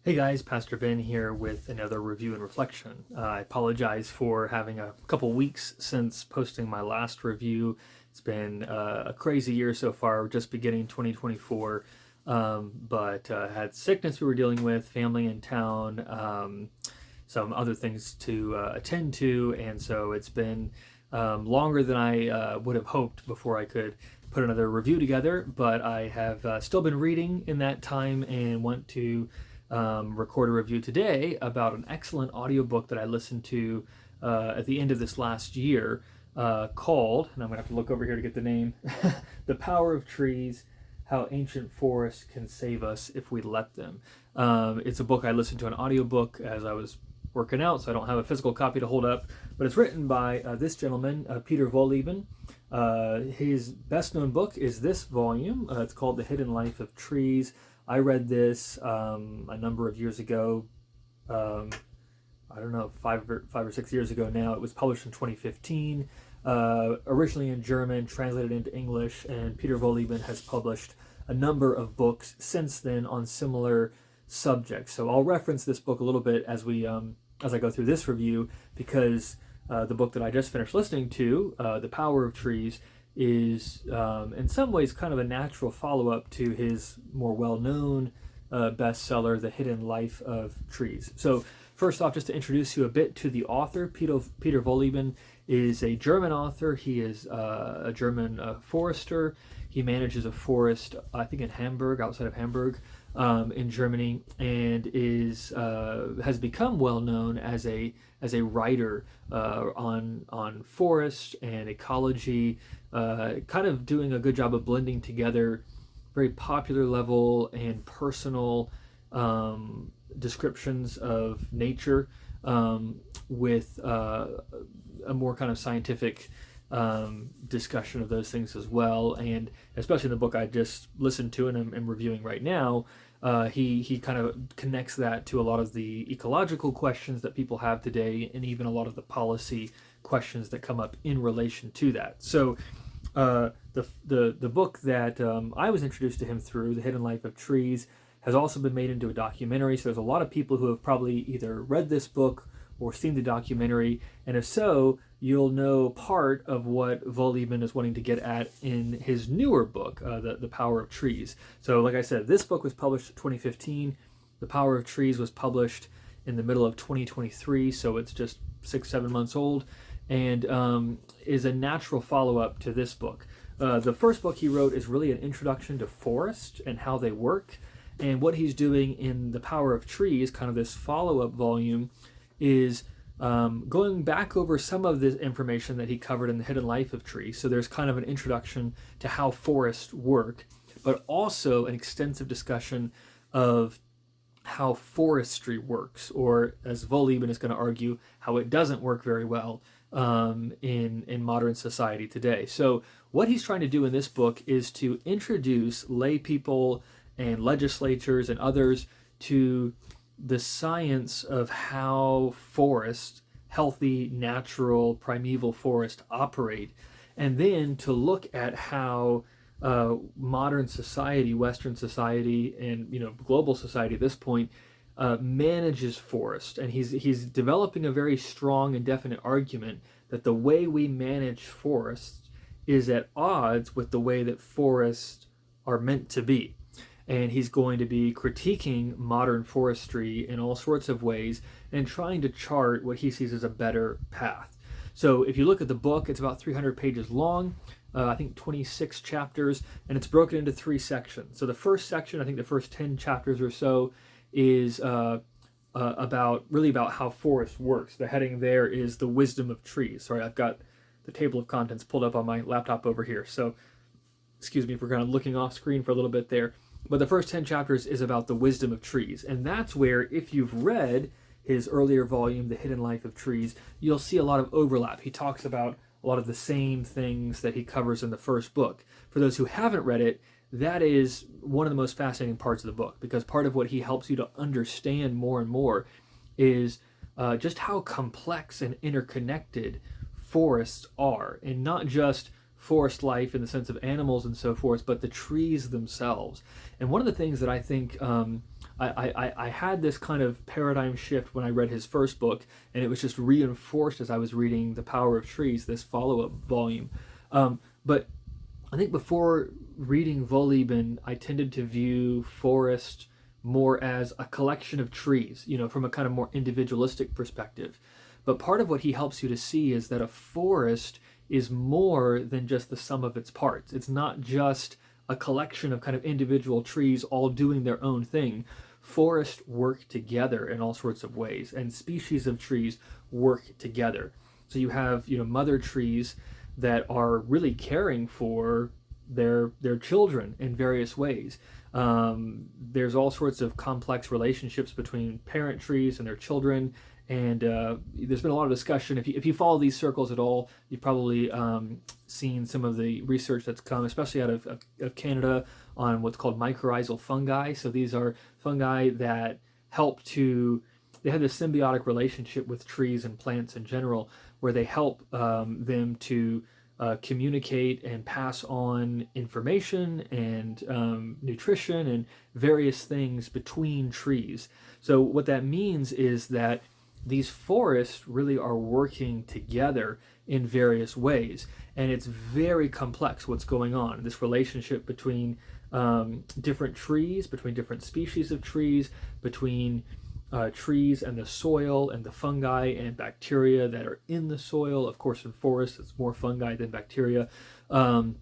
Hey guys, Pastor Ben here with another review and reflection. I apologize for having a couple weeks since posting my last review. It's been a crazy year so far, just beginning 2024, but had sickness we were dealing with, family in town, some other things to attend to, and so it's been longer than I would have hoped before I could put another review together, but I have still been reading in that time and want to record a review today about an excellent audiobook that I listened to at the end of this last year called, and I'm going to have to look over here to get the name, The Power of Trees, How Ancient Forests Can Save Us If We Let Them. It's a book I listened to, an audiobook, as I was working out, so I don't have a physical copy to hold up, but it's written by this gentleman, Peter Wohlleben. His best known book is this volume. It's called The Hidden Life of Trees. I read this a number of years ago. I don't know, five or 6 years ago now. It was published in 2015, originally in German, translated into English, and Peter Wohlleben has published a number of books since then on similar subjects. So I'll reference this book a little bit as I go through this review, because the book that I just finished listening to, The Power of Trees, is in some ways kind of a natural follow-up to his more well-known bestseller, The Hidden Life of Trees. So first off, just to introduce you a bit to the author, Peter Wohlleben is a German author. He is a German forester. He manages a forest, I think in Hamburg, outside of Hamburg, in Germany, and has become well known as a writer on forest and ecology, kind of doing a good job of blending together very popular level and personal descriptions of nature with a more kind of scientific discussion of those things as well. And especially in the book I just listened to and I'm reviewing right now, he kind of connects that to a lot of the ecological questions that people have today, and even a lot of the policy questions that come up in relation to that. So the book that I was introduced to him through, The Hidden Life of Trees, has also been made into a documentary. So there's a lot of people who have probably either read this book or seen the documentary, and if so, you'll know part of what Wohlleben is wanting to get at in his newer book, The Power of Trees. So like I said, this book was published in 2015. The Power of Trees was published in the middle of 2023, so it's just 6-7 months old, and is a natural follow-up to this book. The first book he wrote is really an introduction to forests and how they work, and what he's doing in The Power of Trees, kind of this follow-up volume, is going back over some of the information that he covered in The Hidden Life of Trees. So there's kind of an introduction to how forests work, but also an extensive discussion of how forestry works, or as Wohlleben is going to argue, how it doesn't work very well in modern society today. So what he's trying to do in this book is to introduce lay people and legislatures and others to the science of how forests, healthy, natural, primeval forests, operate, and then to look at how modern society, Western society, and global society at this point manages forests. And he's developing a very strong and definite argument that the way we manage forests is at odds with the way that forests are meant to be. And he's going to be critiquing modern forestry in all sorts of ways and trying to chart what he sees as a better path. So if you look at the book, it's about 300 pages long, I think 26 chapters, and it's broken into 3 sections. So the first section, I think the first 10 chapters or so, is about how forest works. The heading there is The Wisdom of Trees. Sorry, I've got the table of contents pulled up on my laptop over here. So excuse me for kind of looking off screen for a little bit there. But the first 10 chapters is about the wisdom of trees. And that's where, if you've read his earlier volume, The Hidden Life of Trees, you'll see a lot of overlap. He talks about a lot of the same things that he covers in the first book. For those who haven't read it, that is one of the most fascinating parts of the book, because part of what he helps you to understand more and more is just how complex and interconnected forests are, and not just forest life in the sense of animals and so forth, but the trees themselves. And one of the things that I think I had this kind of paradigm shift when I read his first book, and it was just reinforced as I was reading The Power of Trees, this follow-up volume. But I think before reading Wohlleben, I tended to view forest more as a collection of trees, from a kind of more individualistic perspective. But part of what he helps you to see is that a forest is more than just the sum of its parts. It's not just a collection of kind of individual trees all doing their own thing. Forests work together in all sorts of ways, and species of trees work together. So you have, mother trees that are really caring for their children in various ways. There's all sorts of complex relationships between parent trees and their children, and there's been a lot of discussion. If you follow these circles at all, you've probably seen some of the research that's come, especially out of Canada, on what's called mycorrhizal fungi. So these are fungi that they have this symbiotic relationship with trees and plants in general, where they help them to communicate and pass on information and nutrition and various things between trees. So what that means is that these forests really are working together in various ways, and it's very complex what's going on. This relationship between different trees, between different species of trees, between trees and the soil and the fungi and bacteria that are in the soil. Of course, in forests, it's more fungi than bacteria. And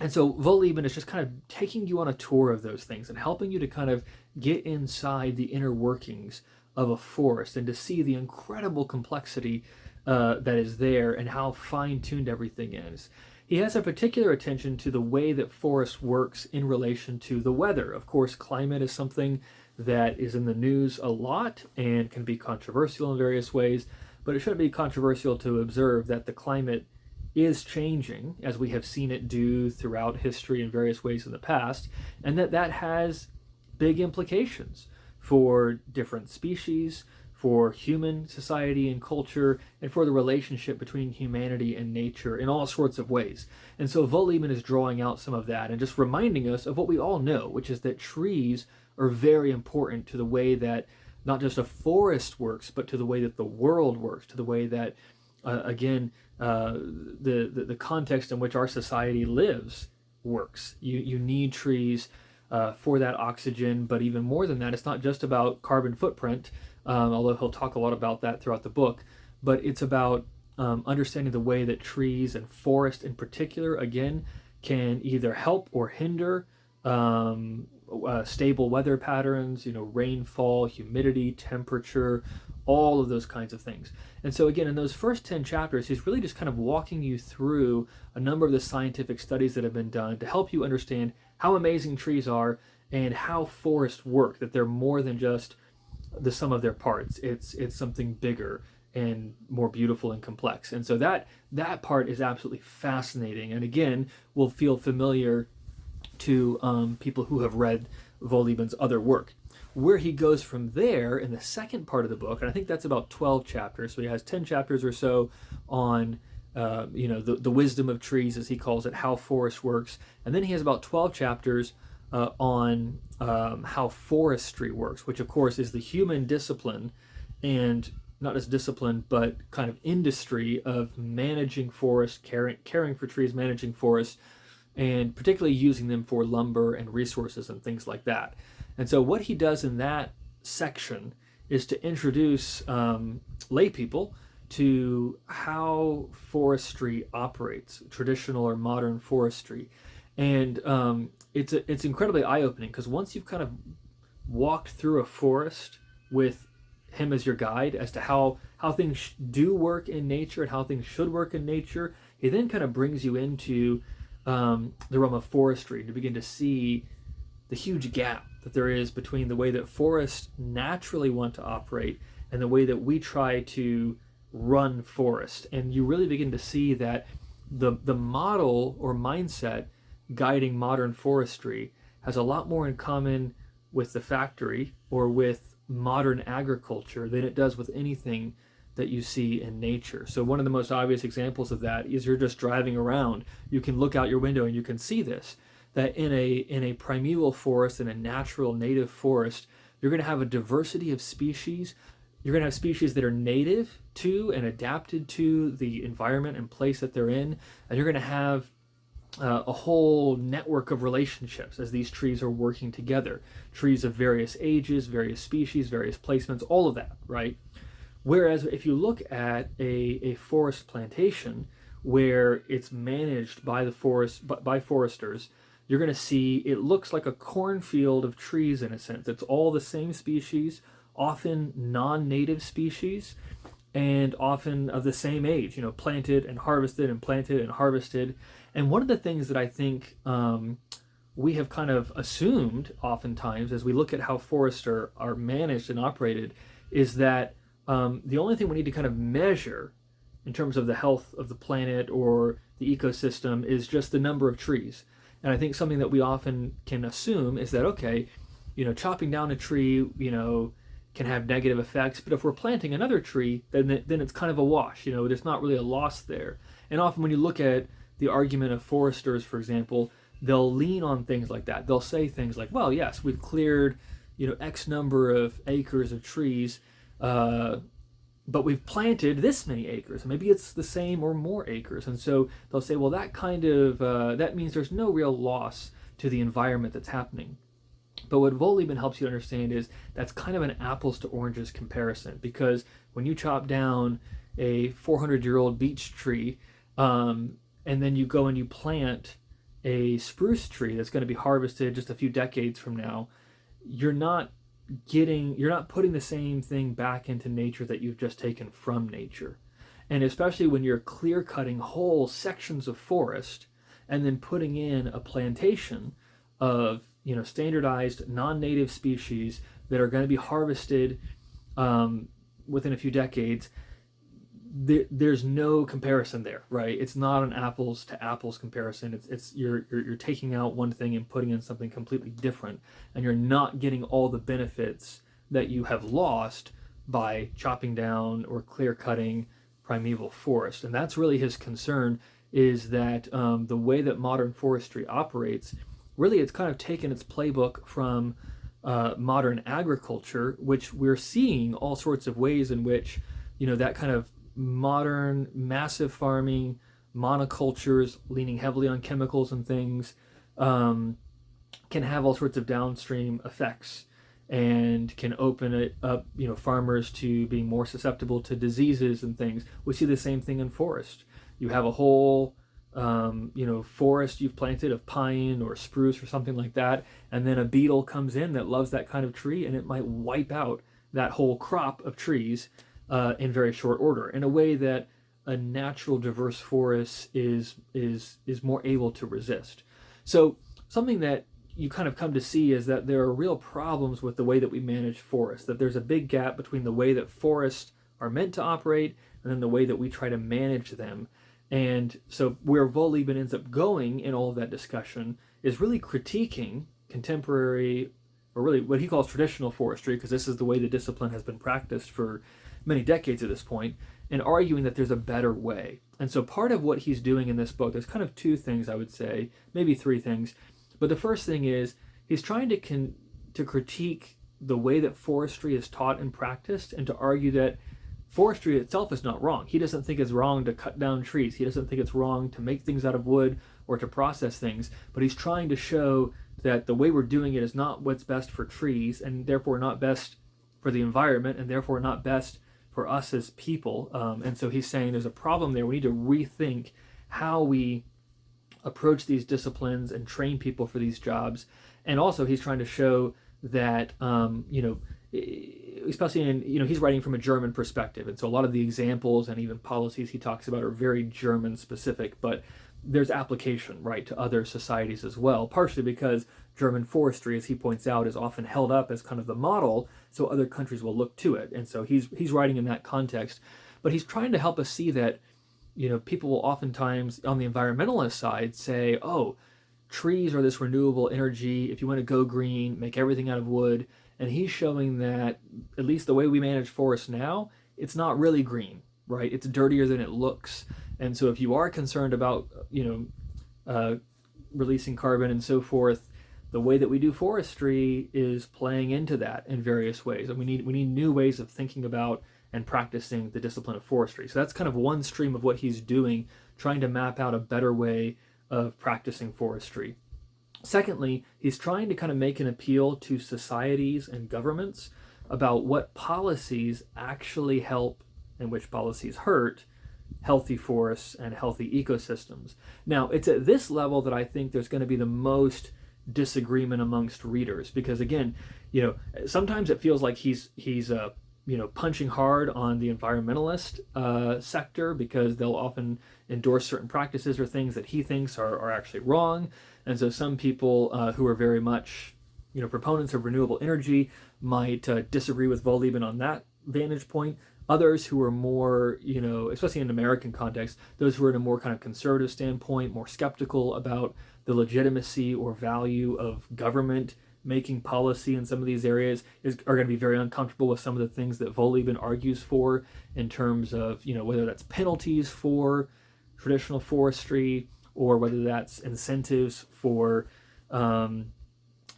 so Wohlleben is just kind of taking you on a tour of those things and helping you to kind of get inside the inner workings of a forest and to see the incredible complexity that is there and how fine-tuned everything is. He has a particular attention to the way that forest works in relation to the weather. Of course, climate is something that is in the news a lot and can be controversial in various ways, but it shouldn't be controversial to observe that the climate is changing, as we have seen it do throughout history in various ways in the past, and that has big implications for different species, for human society and culture, and for the relationship between humanity and nature in all sorts of ways. And so Wohlleben is drawing out some of that and just reminding us of what we all know, which is that trees are very important to the way that not just a forest works, but to the way that the world works, to the way that, the context in which our society lives works. You need trees for that oxygen, but even more than that, it's not just about carbon footprint, although he'll talk a lot about that throughout the book, but it's about understanding the way that trees and forest in particular, again, can either help or hinder stable weather patterns, rainfall, humidity, temperature, all of those kinds of things. And so again, in those first 10 chapters, he's really just kind of walking you through a number of the scientific studies that have been done to help you understand how amazing trees are and how forests work, that they're more than just the sum of their parts. It's something bigger and more beautiful and complex. And so that part is absolutely fascinating, and again, will feel familiar to people who have read Wohleben's other work. Where he goes from there in the second part of the book, and I think that's about 12 chapters, so he has 10 chapters or so on the wisdom of trees, as he calls it, how forest works, and then he has about 12 chapters on how forestry works, which of course is the human discipline, and not just discipline, but kind of industry of managing forests, caring for trees, managing forests, and particularly using them for lumber and resources and things like that. And so what he does in that section is to introduce lay people to how forestry operates, traditional or modern forestry. And it's incredibly eye-opening, because once you've kind of walked through a forest with him as your guide as to how things do work in nature and how things should work in nature, he then kind of brings you into the realm of forestry to begin to see the huge gap that there is between the way that forests naturally want to operate and the way that we try to run forest. And you really begin to see that the model or mindset guiding modern forestry has a lot more in common with the factory or with modern agriculture than it does with anything that you see in nature. So one of the most obvious examples of that is you're just driving around. You can look out your window and you can see this, that in a primeval forest, in a natural native forest, You're going to have a diversity of species. You're going to have species that are native to and adapted to the environment and place that they're in. And you're going to have a whole network of relationships as these trees are working together. Trees of various ages, various species, various placements, all of that, right? Whereas if you look at a forest plantation where it's managed by the forest by foresters, you're going to see it looks like a cornfield of trees in a sense. It's all the same species, often non-native species, and often of the same age, you know, planted and harvested and planted and harvested. And one of the things that I think we have kind of assumed oftentimes as we look at how forests are managed and operated is that the only thing we need to kind of measure in terms of the health of the planet or the ecosystem is just the number of trees. And I think something that we often can assume is that, okay, you know, chopping down a tree, you know, can have negative effects, but if we're planting another tree, then it's kind of a wash, you know, there's not really a loss there. And often when you look at the argument of foresters, for example, they'll lean on things like that. They'll say things like, well, yes, we've cleared, you know, X number of acres of trees, but we've planted this many acres. Maybe it's the same or more acres. And so they'll say, well, that kind of, that means there's no real loss to the environment that's happening. But what Wohlleben helps you understand is that's kind of an apples to oranges comparison, because when you chop down a 400-year-old beech tree, and then you go and you plant a spruce tree that's going to be harvested just a few decades from now, you're not putting the same thing back into nature that you've just taken from nature. And especially when you're clear cutting whole sections of forest and then putting in a plantation of, you know, standardized non-native species that are going to be harvested within a few decades, there's no comparison there, right? It's not an apples to apples comparison. It's you're taking out one thing and putting in something completely different, and you're not getting all the benefits that you have lost by chopping down or clear cutting primeval forest. And that's really his concern, is that the way that modern forestry operates, really it's kind of taken its playbook from modern agriculture, which we're seeing all sorts of ways in which, you know, that kind of modern massive farming, monocultures leaning heavily on chemicals and things, can have all sorts of downstream effects and can open it up, you know, farmers to being more susceptible to diseases and things. We see the same thing in forest. You have a whole you know, forest you've planted of pine or spruce or something like that, and then a beetle comes in that loves that kind of tree, and it might wipe out that whole crop of trees in very short order, in a way that a natural diverse forest is more able to resist. So something that you kind of come to see is that there are real problems with the way that we manage forests, that there's a big gap between the way that forests are meant to operate and then the way that we try to manage them. And so where Wohlleben ends up going in all of that discussion is really critiquing contemporary, or really what he calls traditional forestry, because this is the way the discipline has been practiced for many decades at this point, and arguing that there's a better way. And so part of what he's doing in this book, there's kind of two things I would say, maybe three things. But the first thing is he's trying to critique the way that forestry is taught and practiced, and to argue that forestry itself is not wrong. He doesn't think it's wrong to cut down trees. He doesn't think it's wrong to make things out of wood or to process things. But he's trying to show that the way we're doing it is not what's best for trees, and therefore not best for the environment, and therefore not best for us as people. And so he's saying there's a problem there. We need to rethink how we approach these disciplines and train people for these jobs. And also he's trying to show that, you know, especially in, you know, he's writing from a German perspective, and so a lot of the examples and even policies he talks about are very German specific, but there's application, right, to other societies as well, partially because German forestry, as he points out, is often held up as kind of the model, so other countries will look to it. And so he's writing in that context, but he's trying to help us see that, you know, people will oftentimes on the environmentalist side say, oh, trees are this renewable energy, if you want to go green, make everything out of wood. And he's showing that, at least the way we manage forests now, it's not really green, right? It's dirtier than it looks. And so if you are concerned about, you know, releasing carbon and so forth, the way that we do forestry is playing into that in various ways. And we need new ways of thinking about and practicing the discipline of forestry. So that's kind of one stream of what he's doing, trying to map out a better way of practicing forestry. Secondly, he's trying to kind of make an appeal to societies and governments about what policies actually help and which policies hurt healthy forests and healthy ecosystems. Now, it's at this level that I think there's going to be the most disagreement amongst readers, because again, sometimes it feels like he's punching hard on the environmentalist sector, because they'll often endorse certain practices or things that he thinks are actually wrong. And so some people who are very much proponents of renewable energy might disagree with Wohlleben on that vantage point. Others who are more, especially in American context, those who are in a more kind of conservative standpoint, more skeptical about the legitimacy or value of government making policy in some of these areas, are going to be very uncomfortable with some of the things that Wohlleben argues for in terms of, whether that's penalties for traditional forestry or whether that's incentives for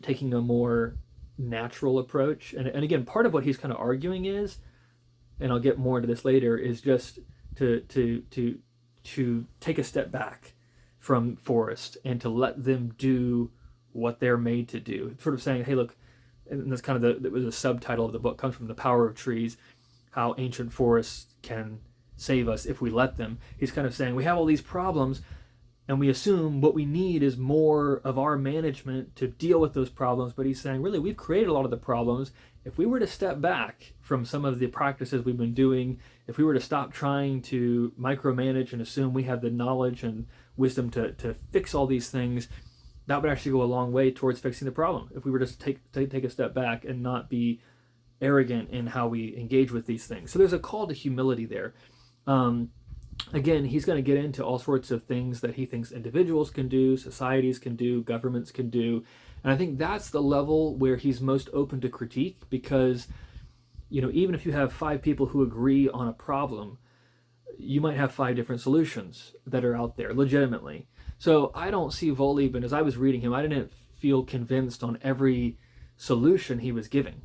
taking a more natural approach. And again, part of what he's kind of arguing is, and I'll get more into this later, is just to take a step back from forest and to let them do what they're made to do. It's sort of saying, hey, look, and that's kind of the subtitle of the book, comes from The Power of Trees, how ancient forests can save us if we let them. He's kind of saying we have all these problems, and we assume what we need is more of our management to deal with those problems. But he's saying, really, we've created a lot of the problems. If we were to step back from some of the practices we've been doing, if we were to stop trying to micromanage and assume we have the knowledge and wisdom to fix all these things, that would actually go a long way towards fixing the problem. If we were to take a step back and not be arrogant in how we engage with these things. So there's a call to humility there. Again, he's going to get into all sorts of things that he thinks individuals can do, societies can do, governments can do. And I think that's the level where he's most open to critique, because, even if you have 5 people who agree on a problem, you might have 5 different solutions that are out there legitimately. So I don't see Wohlleben, as I was reading him, I didn't feel convinced on every solution he was giving.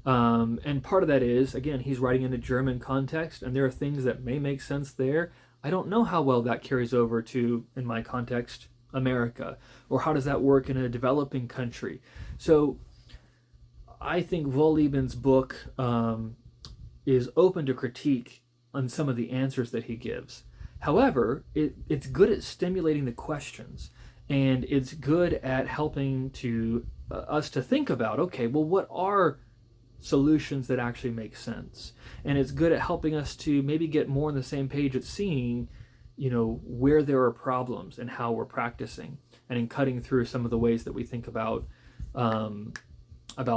And part of that is, again, he's writing in a German context, and there are things that may make sense there. I don't know how well that carries over to, in my context, America, or how does that work in a developing country. So I think Wohleben's book is open to critique on some of the answers that he gives. However, it's good at stimulating the questions, and it's good at helping to us to think about, okay, well, what are solutions that actually make sense? And it's good at helping us to maybe get more on the same page at seeing, where there are problems and how we're practicing, and in cutting through some of the ways that we think about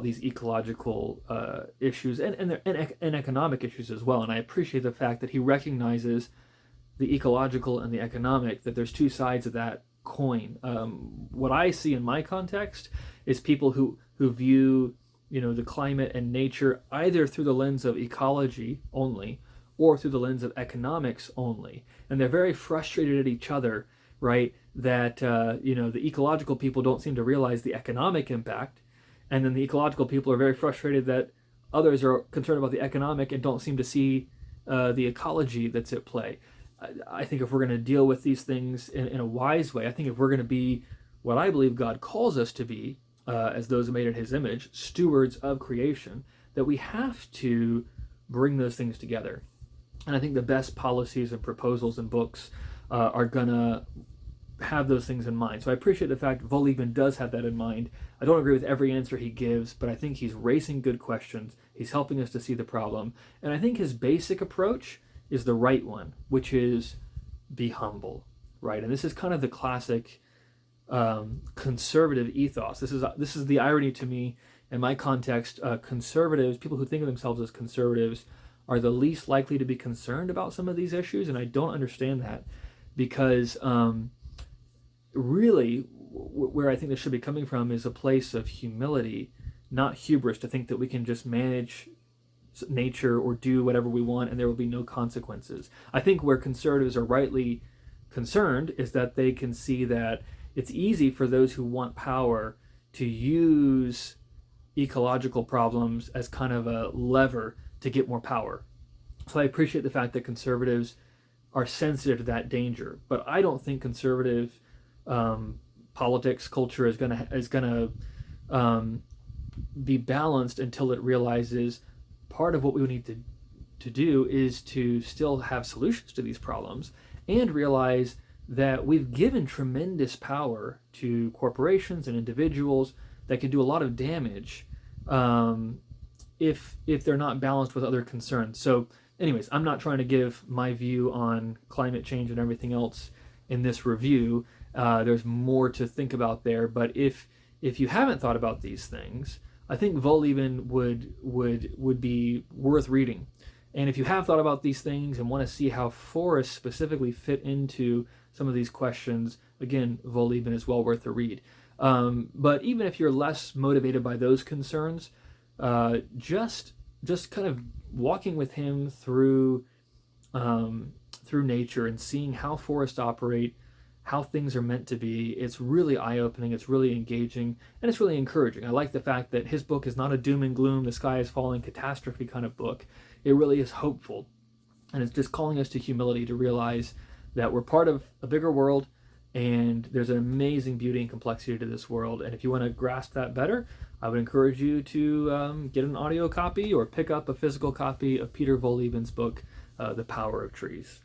these ecological issues and economic issues as well. And I appreciate the fact that he recognizes the ecological and the economic, that there's 2 sides of that coin. What I see in my context is people who view the climate and nature either through the lens of ecology only or through the lens of economics only. And they're very frustrated at each other, right? That, the ecological people don't seem to realize the economic impact. And then the ecological people are very frustrated that others are concerned about the economic and don't seem to see the ecology that's at play. I think if we're going to deal with these things in a wise way, I think if we're going to be what I believe God calls us to be, as those made in his image, stewards of creation, that we have to bring those things together. And I think the best policies and proposals and books are going to have those things in mind. So I appreciate the fact Wohlleben does have that in mind. I don't agree with every answer he gives, but I think he's raising good questions. He's helping us to see the problem. And I think his basic approach is the right one, which is be humble, right? And this is kind of the classic conservative ethos. This is the irony to me in my context. Conservatives, people who think of themselves as conservatives, are the least likely to be concerned about some of these issues, and I don't understand that, because really where I think this should be coming from is a place of humility, not hubris, to think that we can just manage nature or do whatever we want and there will be no consequences. I think where conservatives are rightly concerned is that they can see that it's easy for those who want power to use ecological problems as kind of a lever to get more power. So I appreciate the fact that conservatives are sensitive to that danger, but I don't think conservative politics culture is gonna be balanced until it realizes part of what we need to do is to still have solutions to these problems and realize that we've given tremendous power to corporations and individuals that can do a lot of damage if they're not balanced with other concerns. So anyways, I'm not trying to give my view on climate change and everything else in this review. There's more to think about there, but if you haven't thought about these things, I think Wohlleben would be worth reading. And if you have thought about these things and want to see how forests specifically fit into some of these questions, again, Wohlleben is well worth a read. But even if you're less motivated by those concerns, just kind of walking with him through nature and seeing how forests operate, how things are meant to be, it's really eye-opening, it's really engaging, and it's really encouraging. I like the fact that his book is not a doom and gloom, the sky is falling catastrophe kind of book. It really is hopeful, and it's just calling us to humility to realize that we're part of a bigger world, and there's an amazing beauty and complexity to this world. And if you want to grasp that better, I would encourage you to get an audio copy or pick up a physical copy of Peter Wohleben's book, The Power of Trees.